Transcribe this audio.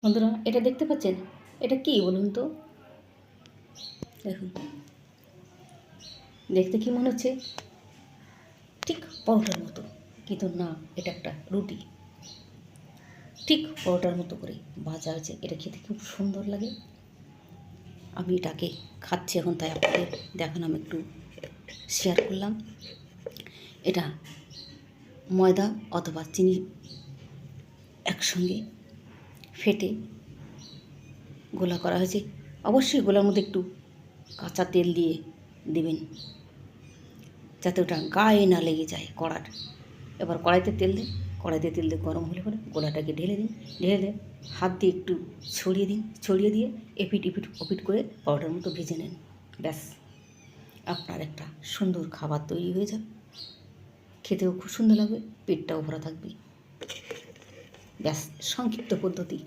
বন্ধুরা, এটা দেখতে পাচ্ছেন? এটা কি বলুন তো? দেখুন, দেখতে কি মনে হচ্ছে? ঠিক পরোটার মতো, কিন্তু না, এটা একটা রুটি। ঠিক পরোটার মতো করে ভাজা হয়েছে। এটা খেতে খুব সুন্দর লাগে। আমি এটাকে খাচ্ছি এখন, তাই আপনাদের দেখালাম, একটু শেয়ার করলাম। এটা ময়দা অথবা চিনি একসঙ্গে ফেটে গোলা করা হয়েছে। অবশ্যই গোলার মধ্যে একটু কাঁচা তেল দিয়ে দেবেন, যাতে ওটা গায়ে না লেগে যায় কড়ার। এবার কড়াইতে তেল দিন, কড়াইতে তেল দিয়ে গরম হলে পরে গোলাটাকে ঢেলে দিন, ঢেলে হাত দিয়ে একটু ছড়িয়ে দিন, ছড়িয়ে দিয়ে এপিট এপিট ওপিট করে পরোটার মতো ভেজে নেন। ব্যাস, আপনার একটা সুন্দর খাবার তৈরি হয়ে যাবে। খেতেও খুব সুন্দর লাগবে, পেটটাও ভরা থাকবে। ব্যাস, সংক্ষিপ্ত পদ্ধতি।